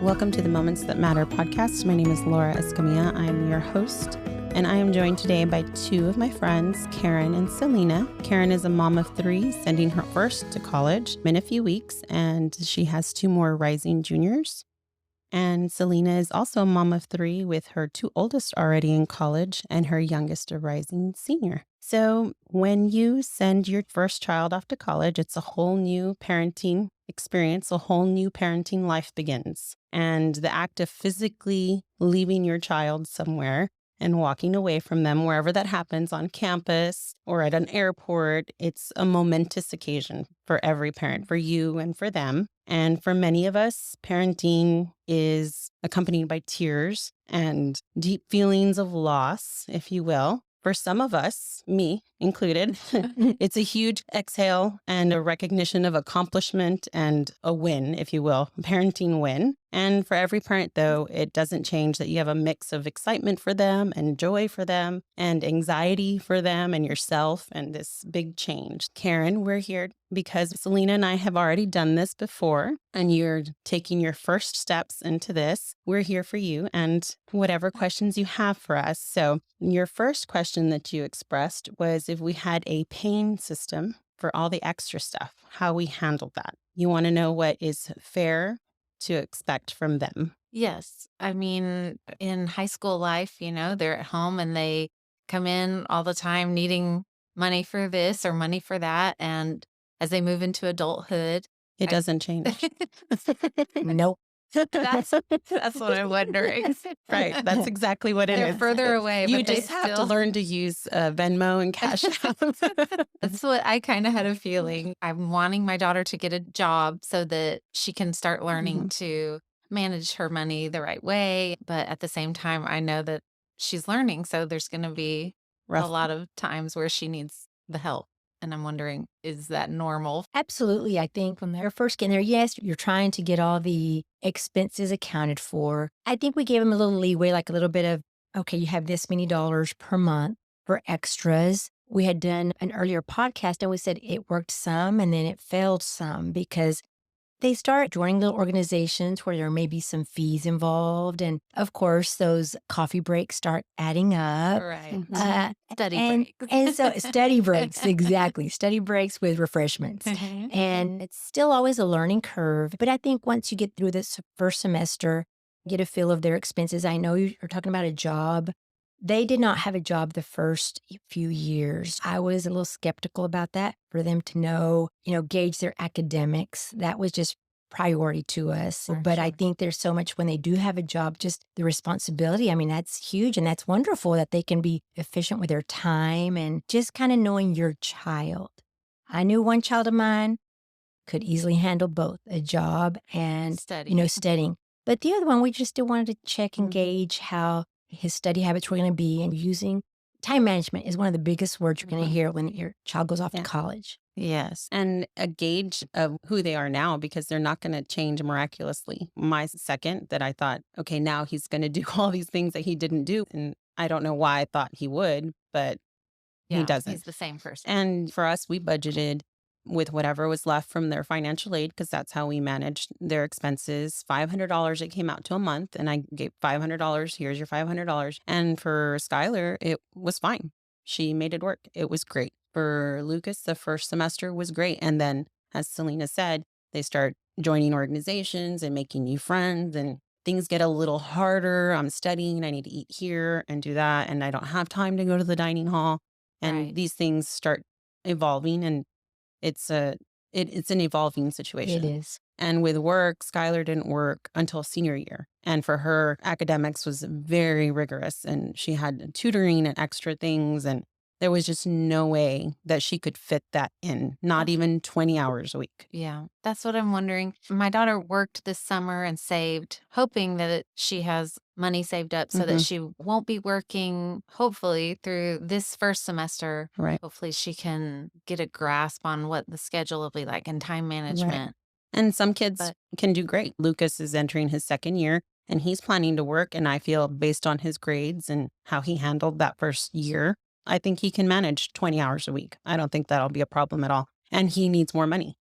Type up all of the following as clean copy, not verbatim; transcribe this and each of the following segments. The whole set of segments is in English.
Welcome to the Moments That Matter podcast. My name is Laura Escamilla. I'm your host, and I am joined today by two of my friends, Karen and Selena. Karen is a mom of three, sending her first to college in a few weeks, and she has two more rising juniors. And Selena is also a mom of three with her two oldest already in college and her youngest a rising senior. So when you send your first child off to college, it's a whole new parenting experience, a whole new parenting life begins. And the act of physically leaving your child somewhere and walking away from them, wherever that happens, on campus or at an airport, it's a momentous occasion for every parent, for you and for them. And for many of us, parenting is accompanied by tears and deep feelings of loss, if you will. For some of us, me included, it's a huge exhale and a recognition of accomplishment and a win, if you will, a parenting win. And for every parent, though, it doesn't change that you have a mix of excitement for them and joy for them and anxiety for them and yourself and this big change. Karen, we're here because Selena and I have already done this before, and you're taking your first steps into this. We're here for you and whatever questions you have for us. So your first question that you expressed was if we had a paying system for all the extra stuff, how we handled that. You want to know what is fair to expect from them. Yes. I mean, in high school life, they're at home and they come in all the time needing money for this or money for that. And as they move into adulthood, It I- doesn't change. Nope. that's what I'm wondering. Right. That's exactly what it They're is. further away, You but they just have to still- learn to use Venmo and Cash App. That's what I kind of had a feeling. I'm wanting my daughter to get a job so that she can start learning to manage her money the right way. But at the same time, I know that she's learning. So there's going to be a lot of times where she needs the help. And I'm wondering, is that normal? Absolutely. I think when they're first getting there, yes, you're trying to get all the expenses accounted for. I think we gave them a little leeway, like a little bit of, okay, you have this many dollars per month for extras. We had done an earlier podcast and we said it worked some and then it failed some because they start joining little organizations where there may be some fees involved. And of course, those coffee breaks start adding up. Right. Study break. And so study breaks, exactly. Study breaks with refreshments. Mhm. And it's still always a learning curve. But I think once you get through this first semester, get a feel of their expenses. I know you're talking about a job. They did not have a job the first few years. I was a little skeptical about that for them to know, gauge their academics. That was just priority to us. For But I sure. think there's so much when they do have a job, just the responsibility. I mean, that's huge and that's wonderful that they can be efficient with their time and just kind of knowing your child. I knew one child of mine could easily handle both a job and, Study. studying. But the other one, we just still wanted to check and gauge how his study habits were going to be, and using time management is one of the biggest words you're going to hear when your child goes off to college. Yes. And a gauge of who they are now, because they're not going to change miraculously. My second that I thought, okay, now he's going to do all these things that he didn't do. And I don't know why I thought he would, but he doesn't. He's the same person. And for us, we budgeted with whatever was left from their financial aid, because that's how we managed their expenses. $500 it came out to a month, and I gave $500. Here's your $500. And for Skylar, it was fine. She made it work. It was great. For Lucas, the first semester was great. And then, as Selena said, they start joining organizations and making new friends, and things get a little harder. I'm studying. I need to eat here and do that. And I don't have time to go to the dining hall. And Right. these things start evolving, and it's an evolving situation. It is. And with work, Skylar didn't work until senior year. And for her, academics was very rigorous, and she had tutoring and extra things. And there was just no way that she could fit that in, not even 20 hours a week. Yeah, that's what I'm wondering. My daughter worked this summer and saved, hoping that she has money saved up so that she won't be working, hopefully, through this first semester. Right. Hopefully, she can get a grasp on what the schedule will be like and time management. And some kids But- can do great. Lucas is entering his second year, and he's planning to work. And I feel based on his grades and how he handled that first year, I think he can manage 20 hours a week. I don't think that'll be a problem at all. And he needs more money.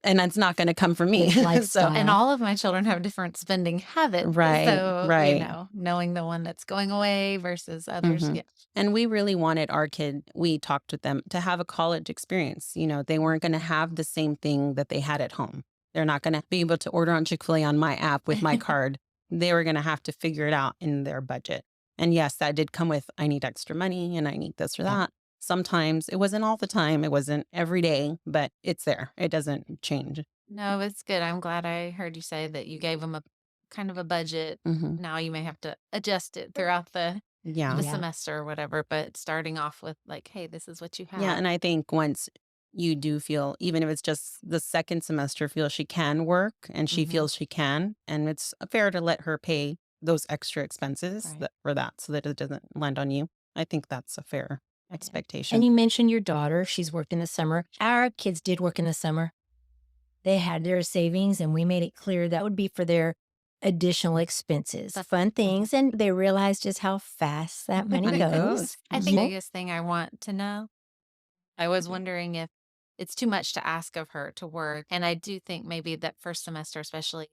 And that's not going to come from me. It's So, lifestyle. And all of my children have different spending habits. Right, So, right. knowing the one that's going away versus others. Mhm. Yeah. And we really wanted our kid, we talked with them to have a college experience. They weren't going to have the same thing that they had at home. They're not going to be able to order on Chick-fil-A on my app with my card. They were going to have to figure it out in their budget. And yes, that did come with, I need extra money and I need this or Yeah. that. Sometimes it wasn't all the time. It wasn't every day, but it's there. It doesn't change. No, it's good. I'm glad I heard you say that you gave them a kind of a budget. Hmm. Now you may have to adjust it throughout the Yeah. Yeah. semester or whatever, but starting off with like, hey, this is what you have. Yeah. And I think once you do feel, even if it's just the second semester, feel she can work and she Mhm. feels she can, and it's fair to let her pay those extra expenses Right. for that so that it doesn't land on you. I think that's a fair And expectation. you mentioned your daughter. She's worked in the summer. Our kids did work in the summer. They had their savings, and we made it clear that would be for their additional expenses, fun things. And they realized just how fast that money Money goes. goes. I think the Mhm. biggest thing I want to know, I was wondering if it's too much to ask of her to work. And I do think maybe that first semester, especially,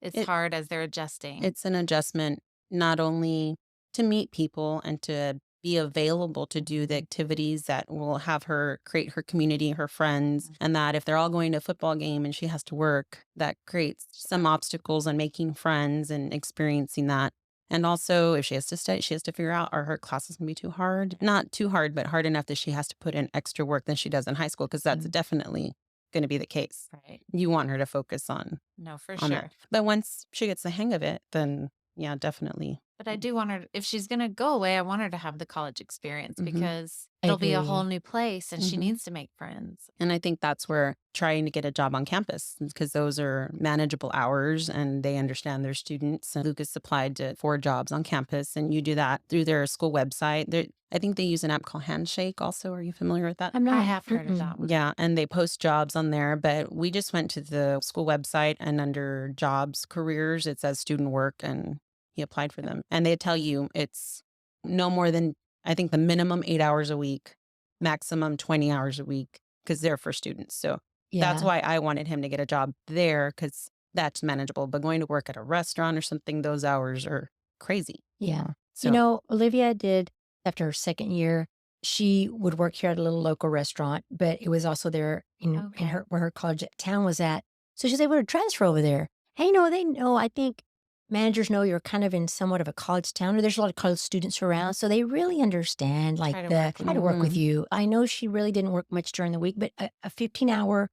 it's It- hard as they're adjusting. It's an adjustment not only to meet people and to be available to do the activities that will have her create her community, her friends, and that if they're all going to a football game and she has to work, that creates some obstacles on making friends and experiencing that. And also, if she has to study, she has to figure out, are her classes going to be too hard? Not too hard, but hard enough that she has to put in extra work than she does in high school, because that's definitely going to be the case. Right. You want her to focus on No, for on sure. that. But once she gets the hang of it, then yeah, definitely. But I do want her, if she's going to go away, I want her to have the college experience Mhm. because I it'll be a agree. whole new place and she Mhm. needs to make friends. And I think that's where trying to get a job on campus, because those are manageable hours and they understand their students. And Lucas applied to 4 jobs on campus, and you do that through their school website. I think they use an app called Handshake also. Are you familiar with that? I'm not. I have heard of Mm-mm. that one. Yeah, and they post jobs on there, but we just went to the school website, and under jobs, careers, it says student work, and he applied for them. And they tell you it's no more than, I think the minimum 8 hours a week, maximum 20 hours a week, because they're for students. So that's Yeah. why I wanted him to get a job there, because that's manageable. But going to work at a restaurant or something, those hours are crazy. Yeah. So Olivia did, after her second year, she would work here at a little local restaurant, but it was also there in Okay. her where her college town was at. So she's able to transfer over there. Hey, they know, I think managers know you're kind of in somewhat of a college town, or there's a lot of college students around. So they really understand like Try to the work with how to work with Mhm. you. I know she really didn't work much during the week, but a 15-hour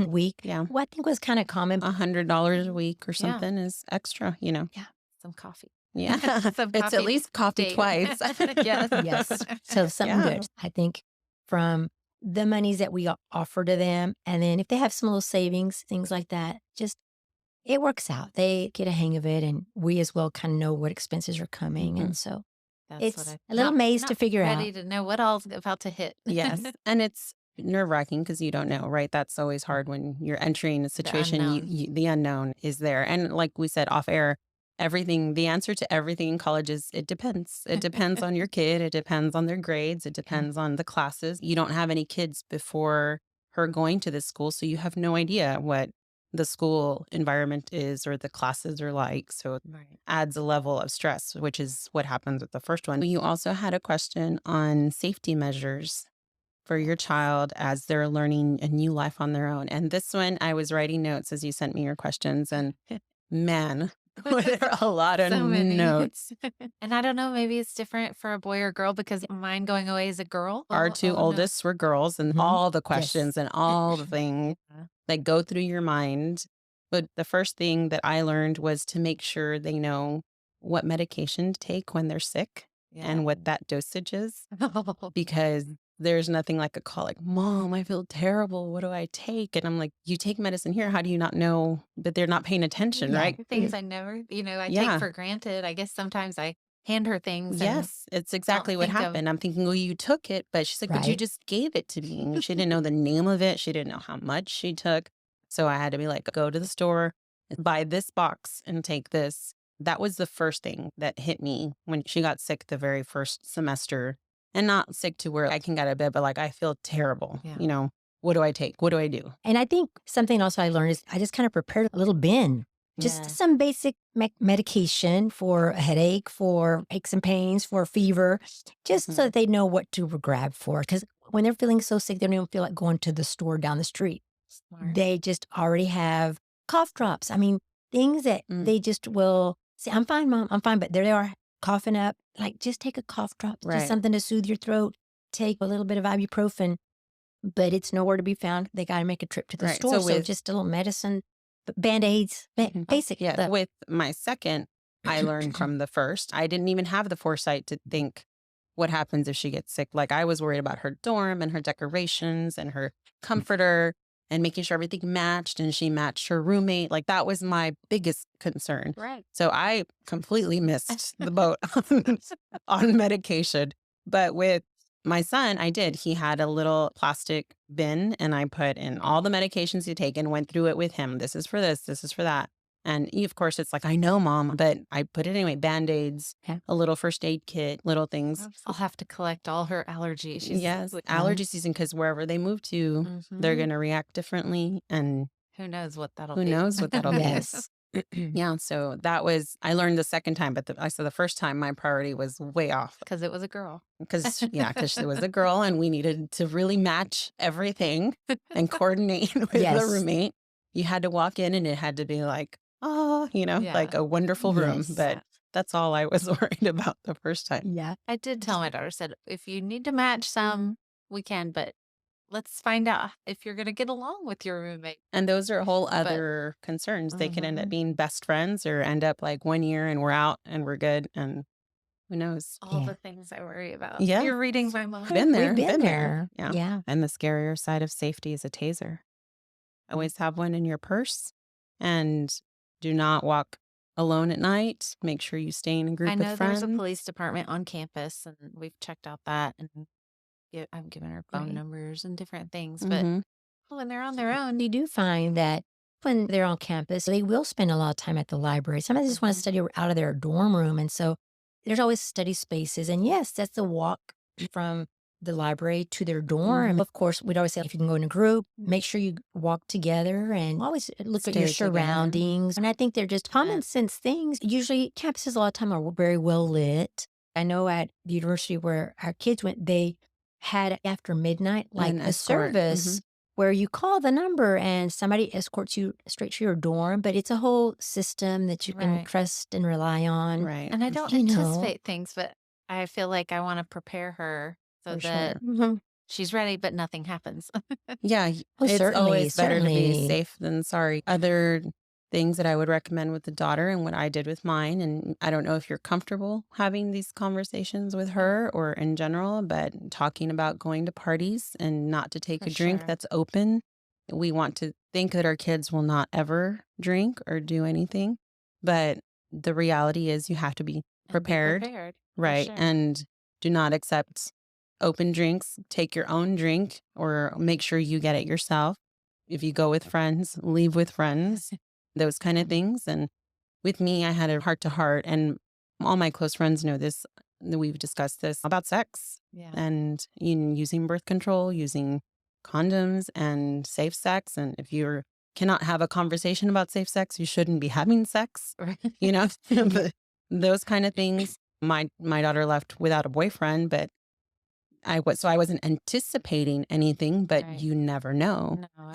week, yeah, I think was kind of common. $100 a week or Yeah. something is extra, Some coffee. Yeah, Some it's at coffee least coffee date. twice. Yes. Yes. So something Yeah. good. I think from the monies that we offer to them, and then if they have some little savings, things like that, just it works out. They get a hang of it, and we as well kind of know what expenses are coming, and so That's it's what a little maze to not figure ready out. to know what all's about to hit. Yes. And it's nerve-wracking because you don't know, right? That's always hard when you're entering a situation. unknown. The unknown is there. And like we said off air, the answer to everything in college is it depends. It depends on your kid. It depends on their grades. It depends on the classes. You don't have any kids before her going to this school, so you have no idea what the school environment is or the classes are like. So it Right. adds a level of stress, which is what happens with the first one. You also had a question on safety measures for your child as they're learning a new life on their own. And this one, I was writing notes as you sent me your questions, and man, there are a lot of So many. notes. And I don't know, maybe it's different for a boy or girl because mine going away is a girl. Our Oh, 2 no. oldest were girls, and Mhm. all the Yes. questions and all the things Yeah. that go through your mind. But the first thing that I learned was to make sure they know what medication to take when they're sick and what that dosage is, because there's nothing like a call like, Mom, I feel terrible. What do I take? And I'm like, you take medicine here. How do you not know? But they're not paying attention, Yeah. right? Things I never, I Yeah. take for granted. I guess sometimes I hand her things and Yes, it's exactly what think of- happened. I'm thinking, well, you took it, but she's like, but you Right. just gave it to me. And she didn't know the name of it. She didn't know how much she took. So I had to be like, go to the store, buy this box and take this. That was the first thing that hit me when she got sick the very first semester. And not sick to where I can get out of bed, but like I feel terrible. Yeah. what do I take? What do I do? And I think something also I learned is I just kind of prepared a little bin, just Yeah. some basic medication for a headache, for aches and pains, for fever, just so Mhm. that they know what to grab for. Because when they're feeling so sick, they don't even feel like going to the store down the street. Smart. They just already have cough drops. I mean, things that Mm. they just will say, I'm fine, mom, I'm fine. But there they are coughing up. Like, just take a cough drop, Right. just something to soothe your throat. Take a little bit of ibuprofen, but it's nowhere to be found. They got to make a trip to the Right. store. So So with just a little medicine, Band-Aids, Mhm. basic Yeah, stuff. with my second, I learned from the first. I didn't even have the foresight to think what happens if she gets sick. Like I was worried about her dorm and her decorations and her comforter and making sure everything matched and she matched her roommate. Like that was my biggest concern. Right. So I completely missed the boat on medication. But with my son, I did. He had a little plastic bin and I put in all the medications he'd taken, went through it with him. This is for this is for that. And of course, it's like, I know, mom, but I put it anyway. Band-Aids, Yeah. a little first aid kit, little things. I'll have to collect all her allergies. She's Yes, like, allergy season, because wherever they move to, they're Mhm. going to react differently. And Who knows what that'll who be? knows what that'll be. Yes. Yeah, so that was, I learned the second time, but I said the first time my priority was way off. Because it was a girl. Because it was a girl and we needed to really match everything and coordinate with the Yes. roommate. You had to walk in and it had to be like, oh, Yeah. like a wonderful room. Yes. But that's all I was worried about the first time. Yeah. I did tell my daughter, said, if you need to match some, we can, but let's find out if you're going to get along with your roommate. And those are whole But- other concerns. They could end up Mhm. being best friends or end up like 1 year and we're out and we're good. And who knows? All Yeah. the things I worry about. Yeah. You're reading my mind. Been there. We've been there. there. Yeah. Yeah. And the scarier side of safety is a taser. Always have one in your purse and do not walk alone at night. Make sure you stay in a group I know with friends. there's a police department on campus, and we've checked out that, and I'm giving her phone Right. numbers and different things. But Mhm. when they're on their own, You do find that when they're on campus, they will spend a lot of time at the library. Sometimes they just want Mhm. to study out of their dorm room. And so there's always study spaces. And yes, that's a walk from the library to their dorm. Mhm. Of course, we'd always say if you can go in a group, make sure you walk together and always look at your Stay together. surroundings. And I think they're just common sense things. Usually campuses a lot of time are very well lit. I know at the university where our kids went, they had after midnight, like An a escort. service where you call the number and somebody escorts you straight to your dorm. But it's a whole system that you can Right. trust and rely on. Right. and I don't You know. anticipate things, but I feel like I want to prepare her so For that sure. Mhm. she's ready, but nothing happens. Yeah, Oh, it's certainly, always better to be certainly. safe than sorry. Other things that I would recommend with the daughter and what I did with mine, and I don't know if you're comfortable having these conversations with her or in general, but talking about going to parties and not to take For a drink sure. that's open. We want to think that our kids will not ever drink or do anything, but the reality is you have to be And be prepared. prepared, for Right. sure. And do not accept open drinks. Take your own drink or make sure you get it yourself. If you go with friends, leave with friends, those kind of things. And with me, I had a heart to heart, and all my close friends know this. We've discussed this about sex Yeah. and using birth control, using condoms and safe sex. And if you cannot have a conversation about safe sex, you shouldn't be having sex, you know, But those kind of things. My daughter left without a boyfriend, but I wasn't anticipating anything, but Right. you never know. No,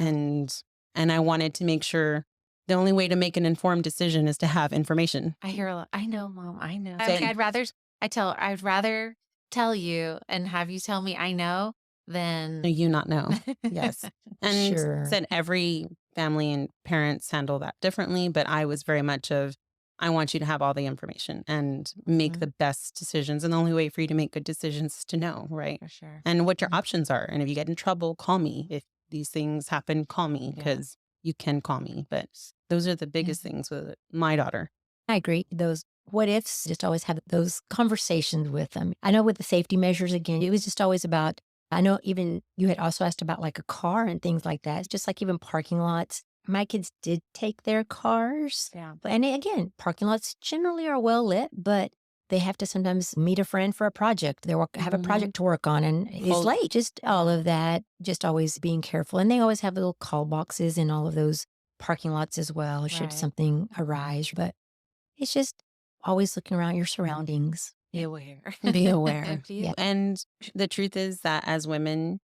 And I wanted to make sure the only way to make an informed decision is to have information. I hear a lot. I know, Mom. I know. Same. I'd rather tell you and have you tell me I know than You not know. Yes. And Sure. said every family and parents handle that differently, but I was very much of, I want you to have all the information and make Mhm. the best decisions. And the only way for you to make good decisions is to know, right? For sure. And what your Mhm. options are. And if you get in trouble, call me. If these things happen, call me, Yeah. because you can call me. But those are the biggest things with my daughter. I agree. Those what ifs, just always have those conversations with them. I know with the safety measures, again, it was just always about, I know even you had also asked about like a car and things like that. It's just like even parking lots. My kids did take their cars. Yeah. And again, parking lots generally are well lit, but They have to sometimes meet a friend for a project. They have a Mhm. project to work on and it's Hold late. Just all of that, just always being careful. And they always have little call boxes in all of those parking lots as well, should Right. something arise. But it's just always looking around your surroundings. Be aware. be aware. Be Yeah. aware. And the truth is that as women,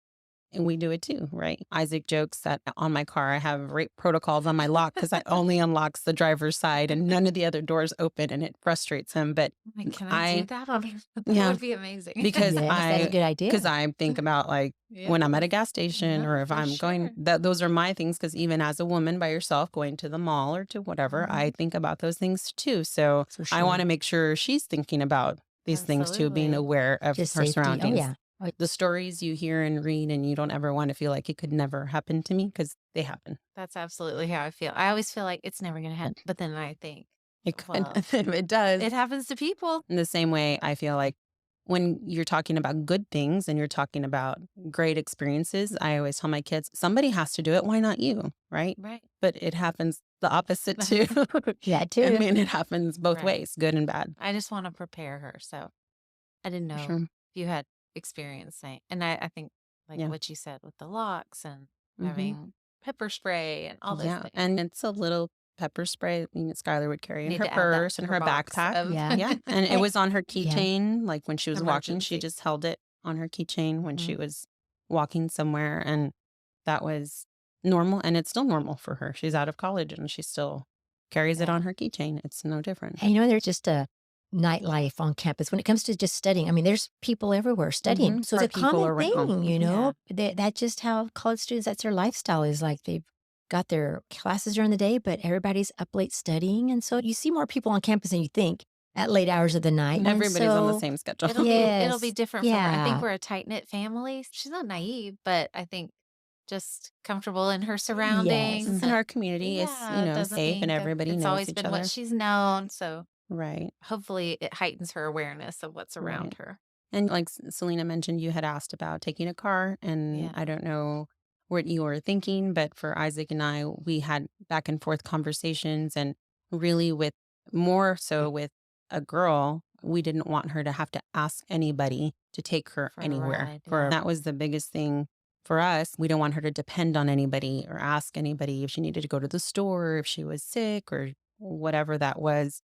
and we do it too, right? Isaac jokes that on my car, I have rape protocols on my lock because I only unlocks the driver's side and none of the other doors open, and it frustrates him. But Like, can I do that on that yeah, would be amazing. because Yes, that's a good idea. I think about like when I'm at a gas station or if for I'm going, sure. that those are my things. Because even as a woman by yourself going to the mall or to whatever, I think about those things too. So For I want sure. to make sure she's thinking about these things too, being Absolutely. aware of Just her safety. Oh, surroundings. yeah. Oh, The stories you hear and read, and you don't ever want to feel like it could never happen to me because they happen. That's absolutely how I feel. I always feel like it's never going to happen. But then I think, It could. well, If it does. it happens to people. In the same way, I feel like when you're talking about good things and you're talking about great experiences, I always tell my kids, somebody has to do it. Why not you? Right. Right. But it happens the opposite too. that I too. mean, it happens both Right. ways, good and bad. I just want to prepare her. So I didn't For know sure. if you had experience saying, and I think like Yeah. what you said with the locks and Mhm. having pepper spray and all those Yeah. things. And it's a little pepper spray that Skylar would carry in Need her to add that purse to and her her box backpack. of Yeah. Yeah. And it was on her Yeah. keychain. Like when she was walking, she emergency. just held it on her keychain when she Mhm. was walking somewhere. And that was normal. And it's still normal for her. She's out of college and she still carries it Yeah. on her keychain. It's no different. And there's just a nightlife on campus when it comes to just studying. I mean, there's people everywhere studying. Mhm. So it's a Smart people common around. thing, Yeah. That's just how college students, that's their lifestyle is like they've got their classes during the day, but everybody's up late studying. And so you see more people on campus than you think at late hours of the night. And Everybody's on the so same schedule. It'll be Yes. different for her. I think Yeah. we're a tight knit family. She's not naive, but I think just comfortable in her surroundings. Yes. And our community is, Yeah, it doesn't safe mean and that everybody it's knows always each been other. what she's known. So Right. hopefully it heightens her awareness of what's around Right. her. And like Selena mentioned, you had asked about taking a car, and Yeah. I don't know what you were thinking, but for Isaac and I, we had back and forth conversations, and really more so with a girl, we didn't want her to have to ask anybody to take her For a anywhere. ride, For yeah. that was the biggest thing for us. We don't want her to depend on anybody or ask anybody if she needed to go to the store, if she was sick or whatever that was.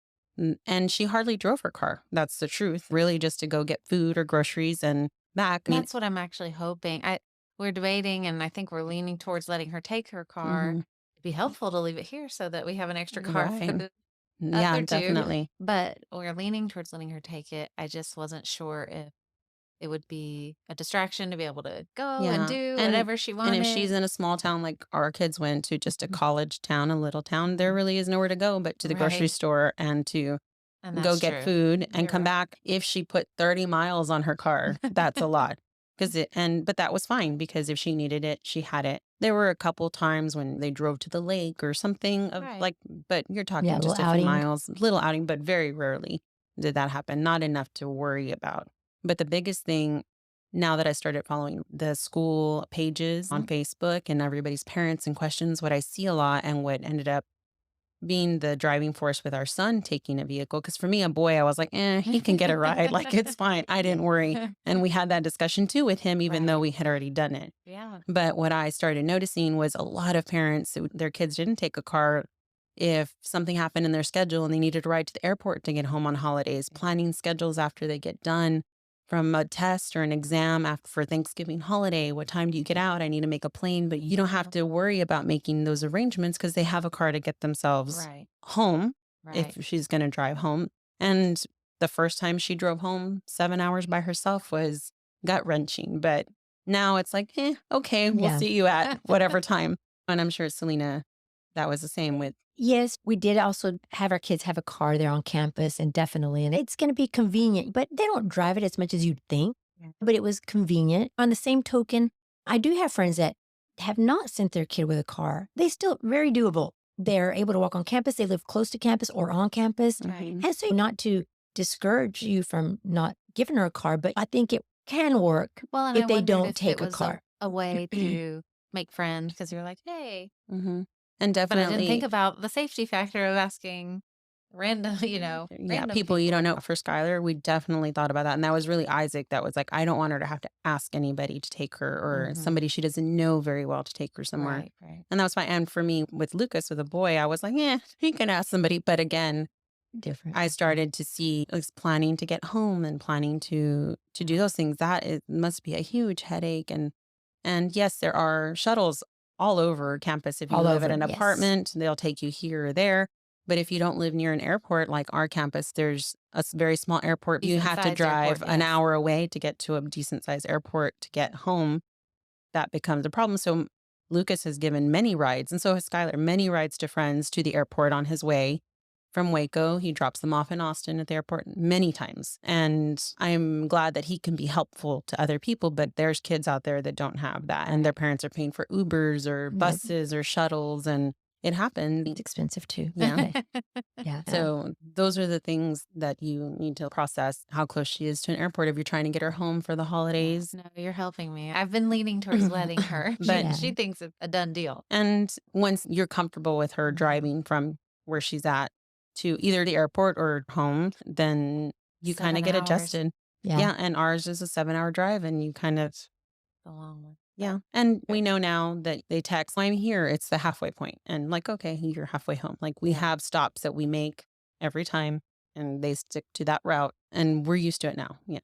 And she hardly drove her car. That's the truth. Really just to go get food or groceries and back. I mean, That's what I'm actually hoping. We're debating, and I think we're leaning towards letting her take her car. mhm. It'd be helpful to leave it here so that we have an extra car for Right. the Yeah, other two. definitely. But we're leaning towards letting her take it. I just wasn't sure if it would be a distraction to be able to go and Yeah. do And whatever she and wanted. if she's in a small town like our kids went to, just a Mhm. college town, a little town, there really is nowhere to go but to the grocery Right. store and to And go that's get true. food and You're come right. back. If she put 30 miles on her car, that's a lot. But that was fine because if she needed it, she had it. There were a couple times when they drove to the lake or something of Right. like, but you're talking Yeah, a just little a few outing. miles, little outing, but very rarely did that happen. Not enough to worry about. But the biggest thing now that I started following the school pages on Facebook and everybody's parents and questions, what I see a lot and what ended up being the driving force with our son taking a vehicle. Because for me, a boy, I was like, he can get a ride. Like, it's fine. I didn't worry. And we had that discussion too with him, even though Right. we had already done it. Yeah. But what I started noticing was a lot of parents, their kids didn't take a car if something happened in their schedule and they needed to ride to the airport to get home on holidays, planning schedules after they get done from a test or an exam after for Thanksgiving holiday. What time do you get out? I need to make a plane, but you don't have to worry about making those arrangements because they have a car to get themselves Right. home Right. if she's going to drive home. And the first time she drove home 7 hours by herself was gut wrenching. But now it's like, okay, we'll Yeah. see you at whatever time. And I'm sure Selena, that was the same with. Yes, we did also have our kids have a car there on campus, and definitely, and it's going to be convenient, but they don't drive it as much as you'd think. Yeah. But it was convenient. On the same token, I do have friends that have not sent their kid with a car. They still very doable. They're able to walk on campus. They live close to campus or on campus. Right. And so not to discourage you from not giving her a car, but I think it can work Well, and if I they wondered don't if take it a was car. a way to make friends because you're like, hey. And But I definitely. didn't think about the safety factor of asking random, Yeah, random people you don't people. know. For Skylar, we definitely thought about that. And that was really Isaac that was like, I don't want her to have to ask anybody to take her or Mhm. somebody she doesn't know very well to take her somewhere. Right, right. And that was fine. And for me with Lucas, with a boy, I was like, yeah, he can ask somebody. But again, Different. I started to see planning to get home and planning to do those things. That it must be a huge headache. And yes, there are shuttles all over campus. If you All live at over, an yes. apartment, they'll take you here or there. But if you don't live near an airport like our campus, there's a very small airport. You have to Decent-sized drive airport, an yes. hour away to get to a decent sized airport to get home. That becomes a problem. So Lucas has given many rides, and so has Skylar, many rides to friends to the airport on his way from Waco. He drops them off in Austin at the airport many times. And I'm glad that he can be helpful to other people, but there's kids out there that don't have that. And their parents are paying for Ubers or Yep. buses or shuttles. And it happened. It's expensive too. Yeah. Yeah. So those are the things that you need to process, how close she is to an airport if you're trying to get her home for the holidays. No, you're helping me. I've been leaning towards letting her, But- but she thinks it's a done deal. And once you're comfortable with her Mhm. driving from where she's at to either the airport or home, then you kind of 7 get hours. adjusted. Yeah. And ours is a 7-hour drive and you kind of, The long one. yeah. And we know now that they text, I'm here. It's the halfway point. And like, okay, you're halfway home. Like we Yeah. have stops that we make every time and they stick to that route and we're used to it now. Yeah.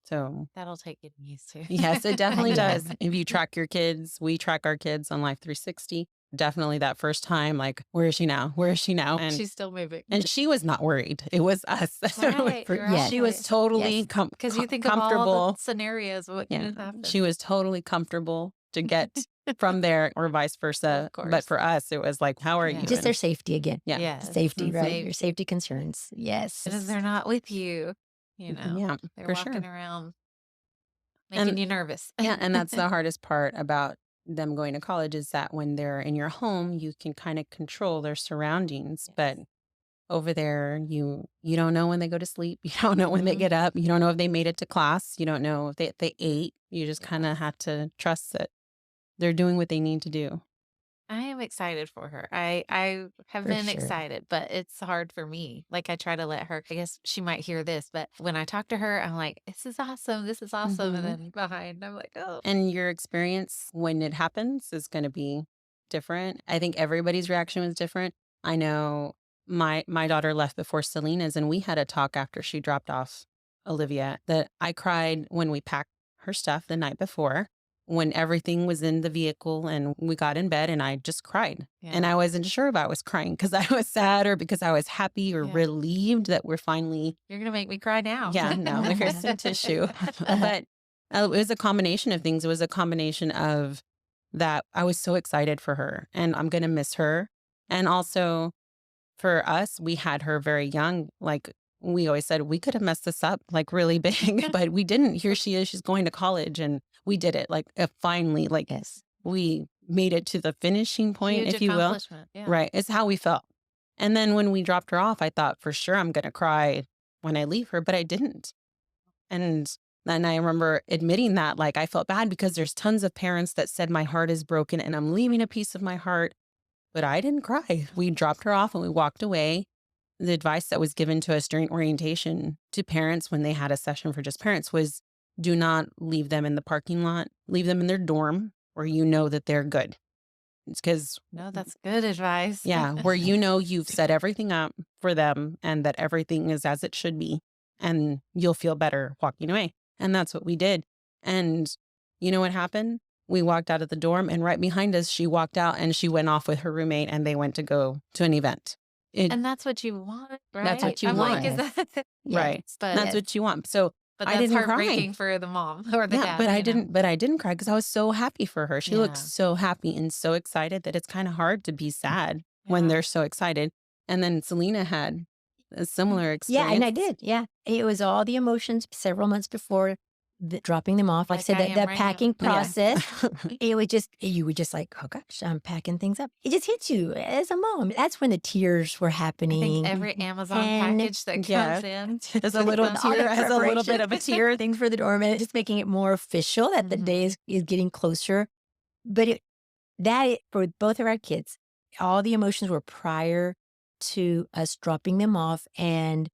So That'll take getting used to. yes, it definitely Yeah. does. If you track your kids, we track our kids on Life 360. Definitely that first time, like, where is she now? Where is she now? And She's still moving. she was not worried. It was us. Right, For- you're yes. She was right. totally Yes. Because you think of all comfortable. the scenarios, what Yeah, can happen? she was totally comfortable to get from there or vice versa. Of course. But for us, it was like, how are Yeah. you? Just their safety again. Yeah. Yes. Safety, right? Safe. Your safety concerns. Yes. Because they're not with you, you know. Yeah, They're for walking sure. around And- making you nervous. Yeah, and that's the hardest part about them going to college is that when they're in your home, you can kind of control their surroundings. Yes. But over there, you don't know when they go to sleep. You don't know when they Mhm. get up. You don't know if they made it to class. You don't know if they ate. You just kind of Yes. have to trust that they're doing what they need to do. I am excited for her. I have For been sure. excited, but it's hard for me. Like I try to let her, I guess she might hear this, but when I talk to her, I'm like, this is awesome. This is awesome. Mhm. And then behind, I'm like, oh. And your experience when it happens is going to be different. I think everybody's reaction was different. I know my daughter left before Selena's, and we had a talk after she dropped off Olivia that I cried when we packed her stuff the night before, when everything was in the vehicle and we got in bed, and I just cried. And Yeah. I wasn't sure if I was crying because I was sad or because I was happy or Yeah. relieved that we're finally, You're going to make me cry now. yeah, no, here's some tissue. But it was a combination of things. It was a combination of that I was so excited for her and I'm going to miss her. And also for us, we had her very young. Like we always said, we could have messed this up like really big, but we didn't. Here she is. She's going to college and we did it. Like finally, like Yes. we made it to the finishing point, Huge if you will. accomplishment. Yeah. Right. It's how we felt. And then when we dropped her off, I thought for sure I'm going to cry when I leave her, but I didn't. And then I remember admitting that, like, I felt bad because there's tons of parents that said my heart is broken and I'm leaving a piece of my heart, but I didn't cry. We dropped her off and we walked away. The advice that was given to us during orientation to parents when they had a session for just parents was do not leave them in the parking lot, leave them in their dorm where you know that they're good. It's because No, that's good advice. yeah, where you know you've set everything up for them and that everything is as it should be, and you'll feel better walking away. And that's what we did. And you know what happened? We walked out of the dorm, and right behind us, she walked out and she went off with her roommate, and they went to go to an event. And that's what you want, right? That's what you I'm want. Like, is that, Right. but That's what you want. So but I that's didn't cry. heartbreaking for the mom or the yeah, dad. but you I know? didn't. But I didn't cry because I was so happy for her. She looked Yeah. so happy and so excited that it's kind of hard to be sad when Yeah. they're so excited. And then Selena had a similar experience. Yeah, and I did. Yeah. It was all the emotions several months before dropping them off. Like I Like said, I that am the right now. packing Yeah. process, it would just, you would just like, oh gosh, I'm packing things up. It just hits you as a mom. That's when the tears were I happening. think every Amazon And- package that comes Yeah. in As a little All the tear, as a little bit of a preparation, tear. things for the dorm, and just making it more official that the Mhm. day is getting closer. But for both of our kids, all the emotions were prior to us dropping them off. And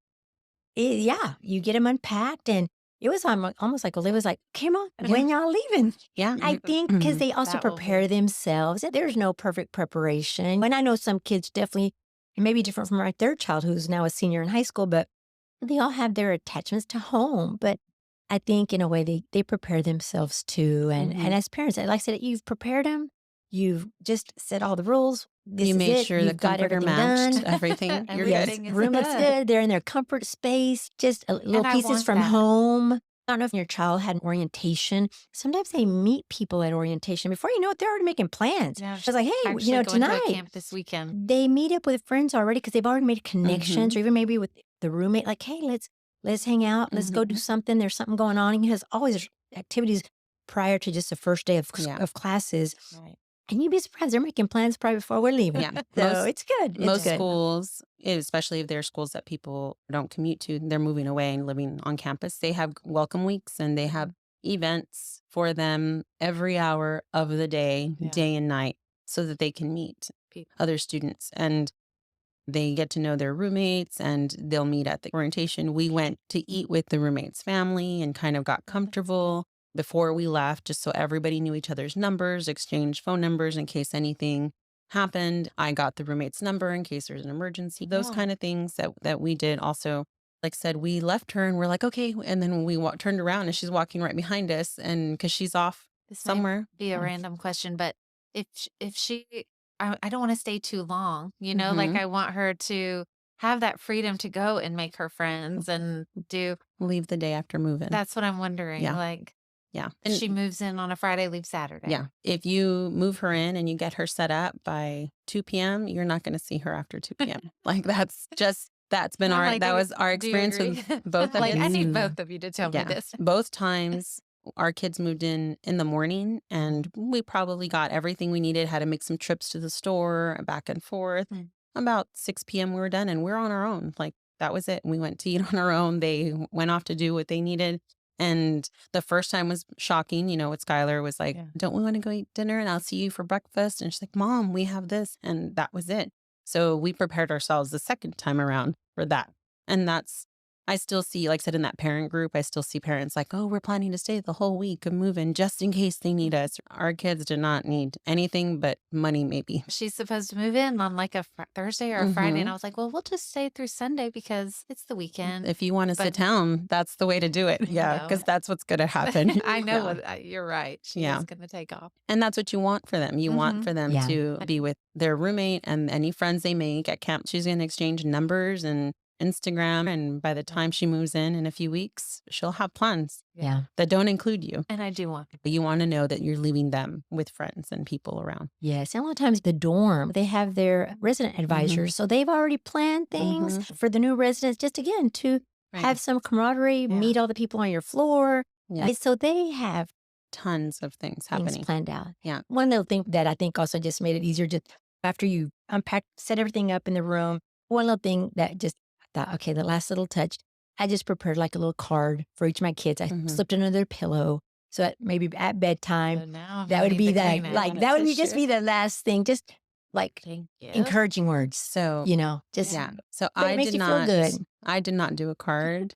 you get them unpacked. And it was almost like Olivia was like, "Okay, Mom, when y'all leaving?" Yeah. I think because they also That will prepare be. themselves. There's no perfect preparation. And I know some kids definitely, it may be different from their child who's now a senior in high school, but they all have their attachments to home. But I think in a way they prepare themselves too. And as parents, like I said, you've prepared them. You've just set all the rules. This You is made it. sure the You've got comforter everything matched done. everything. You're Yes, Everything is room looks good. good. They're in their comfort space. Just little And I pieces want from that. home. I don't know if your child had orientation. Sometimes they meet people at orientation. Before you know it, they're already making plans. Yeah, It's like, hey, actually going to a tonight camp this weekend. they meet up with friends already because they've already made connections, Mhm. or even maybe with the roommate. Like, hey, let's hang out. Let's go do Mhm. something. There's something going on. And he has always activities prior to just the first day Yeah. of classes. Right. And you'd be surprised they're making plans probably before we're leaving. Yeah. So it's good. It's Most good. schools, especially if they're schools that people don't commute to, they're moving away and living on campus. They have welcome weeks and they have events for them every hour of the day, Yeah. day and night, so that they can meet People. other students and they get to know their roommates and they'll meet at the orientation. We went to eat with the roommate's family and kind of got comfortable before we left, just so everybody knew each other's numbers, exchanged phone numbers in case anything happened. I got the roommate's number in case there's an emergency. Those Oh. kind of things that we did. Also, like I said, we left her and we're like, okay. And then we turned around and she's walking right behind us, and because she's off This may somewhere. be a random question, but if she, I don't want to stay too long, like Mhm. I want her to have that freedom to go and make her friends and do. Leave the day after moving. That's what I'm wondering. Yeah. Like, Yeah. if she moves in on a Friday, leave Saturday. Yeah. If you move her in and you get her set up by 2 p.m., you're not going to see her after 2 p.m. Like that's been I'm like, that was our do you experience agree? with both of Like, I need us. both of you to tell me Yeah. this. Both times our kids moved in the morning and we probably got everything we needed, had to make some trips to the store back and forth. Mm. About 6 p.m. we were done and we're on our own. Like that was it. We went to eat on our own. They went off to do what they needed. And the first time was shocking, with Skylar was like, Yeah. don't we want to go eat dinner and I'll see you for breakfast? And she's like, Mom, we have this. And that was it. So we prepared ourselves the second time around for that. And I still see, like I said, in that parent group, I still see parents like, oh, we're planning to stay the whole week of moving just in case they need us. Our kids did not need anything but money, maybe. She's supposed to move in on like a Thursday or a Friday. And I was like, well, we'll just stay through Sunday because it's the weekend. If you want to But- sit down, that's the way to do it. Yeah, know. because that's what's going to happen. I know Yeah. you're right. She Yeah. is going to take off. And that's what you want for them. You want Mhm. for them Yeah. to be with their roommate and any friends they make at camp. She's going to exchange numbers and Instagram. And by the time she moves in a few weeks, she'll have plans Yeah. that don't include you. And I do want But you want to know that you're leaving them with friends and people around. Yes. And a lot of times the dorm, they have their resident advisors. So they've already planned things for the new residents, just again, to have some camaraderie, Yeah. meet all the people on your floor. Yeah. So they have Tons of things things happening. planned out. Yeah. One little thing that I think also just made it easier, just after you unpack, set everything up in the room, one little thing that just I thought, okay, the last little touch, I just prepared like a little card for each of my kids. I Mhm. slipped under their pillow. So that maybe at bedtime, So now that I would need be to that, clean like, out that would a be just tissue. be the last thing, just like Thank you. encouraging words, So, just yeah. So But it I makes did you feel not, good. I did not do a card,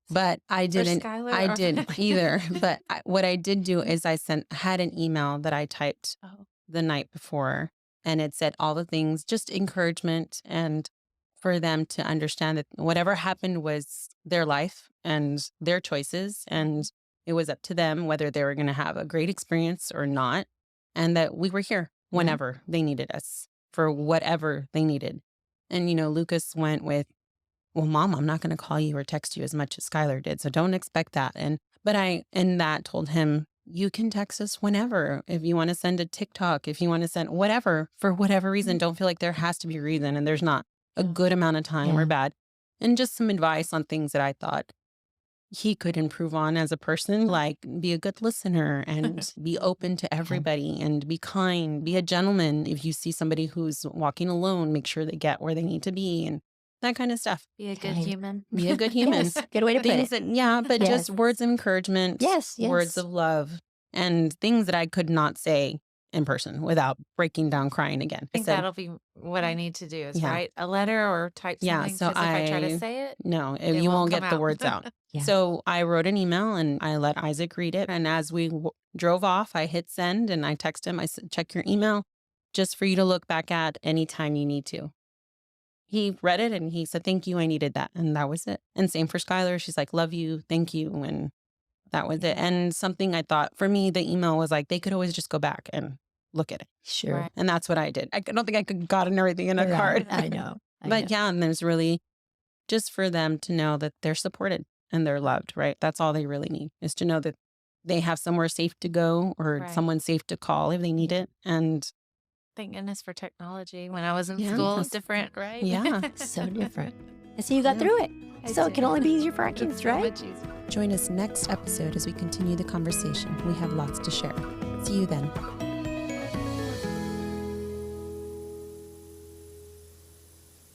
but I didn't, Skylar I or- didn't either. But what I did do is I had an email that I typed Oh. the night before, and it said all the things, just encouragement, and for them to understand that whatever happened was their life and their choices, and it was up to them whether they were going to have a great experience or not, and that we were here whenever they needed us for whatever they needed. And, Lucas went with, well, Mom, I'm not going to call you or text you as much as Skylar did, so don't expect that. But I, in that, told him, you can text us whenever. If you want to send a TikTok, if you want to send whatever, for whatever reason, don't feel like there has to be a reason and there's not a good amount of time or Yeah. bad. And just some advice on things that I thought he could improve on as a person, like be a good listener and be open to everybody and be kind, be a gentleman. If you see somebody who's walking alone, make sure they get where they need to be and that kind of stuff. Be a good Kind. human. Be a good human. Yes, good way to put Things it. that, but Yes. just words of encouragement, Yes, words yes. of love, and things that I could not say in person without breaking down crying again. I think that'll be what I need to do is write a letter or type something. so if I try to say it, no, you won't get the words out. Yeah. So I wrote an email and I let Isaac read it. And as we drove off, I hit send and I texted him. I said, check your email just for you to look back at anytime you need to. He read it and he said, thank you. I needed that. And that was it. And same for Skylar. She's like, love you. Thank you. And that was it. And something I thought for me, the email was like, they could always just go back and look at it. Sure. Right. And that's what I did. I don't think I could gotten everything in a Right. card. I know. But yeah, and there's really just for them to know that they're supported and they're loved, right? That's all they really need is to know that they have somewhere safe to go or someone safe to call if they need it. And thank goodness for technology. When I was in Yeah. school, it's different, right? Yeah. So different. And so you got through it. So it can only be easier for our kids, So right? much easier. join us next episode as we continue the conversation. We have lots to share. See you then.